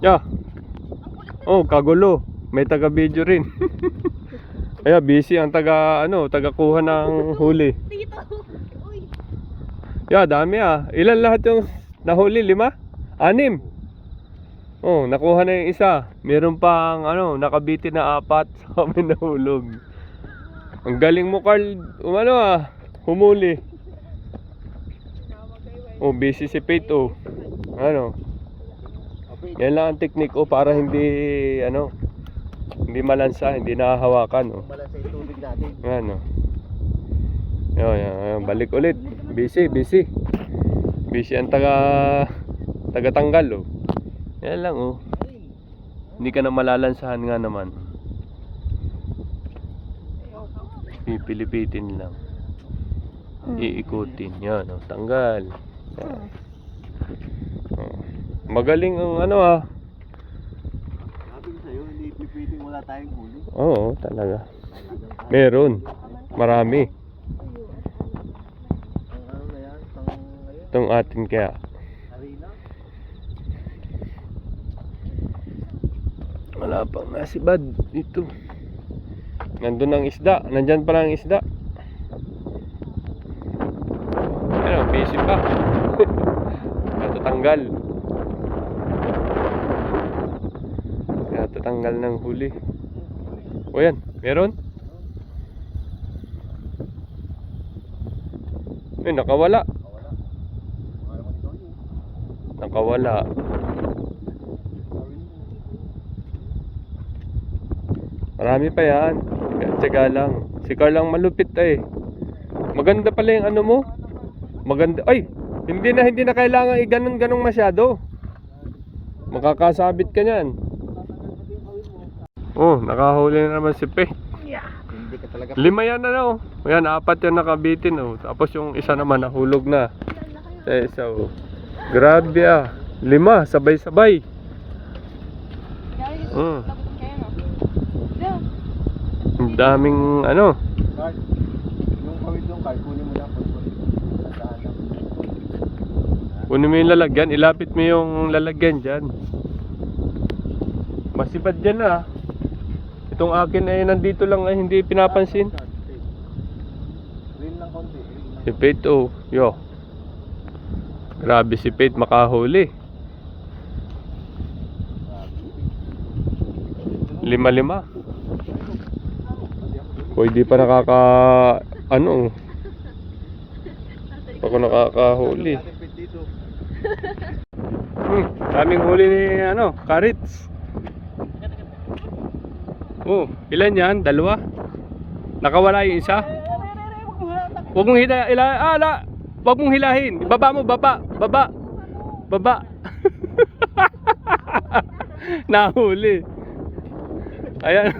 Yeah. Oh, kagulo. May taga-video rin. Kaya busy ang taga-kuha ng huli. Dito. Uy. Yeah, dami ah. Ilan lahat yung nahuli? 5? 6? Oh, nakuha na yung isa. Meron pang nakabitin na 4 sa amin nahulog. Ang galing mo, Carl. Humuli. Oh, busy si Pete oh. Yan lang ang technique para hindi hindi malansa, hindi nahahawakan oh. Malansa yung tubig natin. Yan, balik ulit. Busy. Busy ang taga-tanggal oh. Yan lang oh. Hindi ka na malalansahan nga naman. Pipilipitin lang. Iikutin. Yan oh, tanggal. Yan. Oh. Magaling ang Sabi ko sa'yo, hindi pipiting wala tayong huli. Oo, talaga. Meron. Marami. Ang na yan, Itong atin kaya. harina. Wala pang nasibad dito. Nandun ang isda. Nandyan pala ang isda. Busy pa. Natatanggal. Natatanggal ng huli. O yan, meron? Nakawala. Nakawala. Marami pa yan. Tsaga lang. Si Carl lang malupit eh. Maganda pala yung mo. Maganda. Ay! Hindi na kailangan i-ganon masyado. Makakasabit ka niyan. Oh, nakahuli na naman si Pe. Hindi ka talaga. 5 yan Ayan, 4 yan nakabitin oh. Tapos yung isa naman nahulog na. Isa oh. Grabe ah. 5, sabay-sabay. Ang daming Card. Yung kawit yung card, kunin mo lang. Kunin mo yung lalagyan, ilapit mo yung lalagyan dyan. Masipad dyan ah. Itong akin ay nandito lang ay hindi pinapansin. Rin lang konti. Si Pete oh, yo. Grabe si Pete makahuli. 5. Pwede pa ako nakakahuli. Daming huli ni Karits. Oh, ilan yan? 2? Nakawala yung isa? Huwag mong huwag mong hilahin. Ibaba mo, baba. Nahuli. Ayan.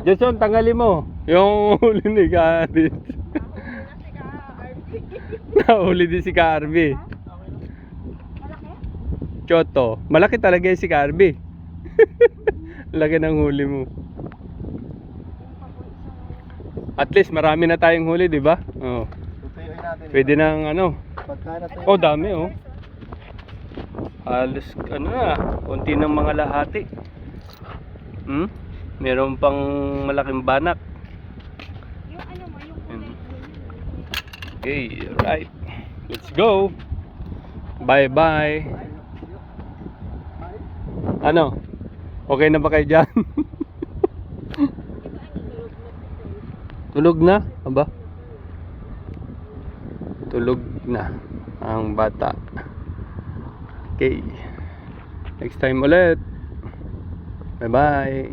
Jason, tanggalin mo yung huli ni Karits. Nahuli din si Carby. Choto. Malaki talaga yung si Carby. Laki ng huli mo. At least marami na tayong huli, di ba? Oh. Pwede nang Oh, dami oh. Halos konti ng mga lahati. Meron pang malaking banak. Okay, right. Let's go. Bye-bye. Okay na ba kayo dyan? Tulog na? Aba? Tulog na ang bata. Okay. Next time ulit. Bye-bye.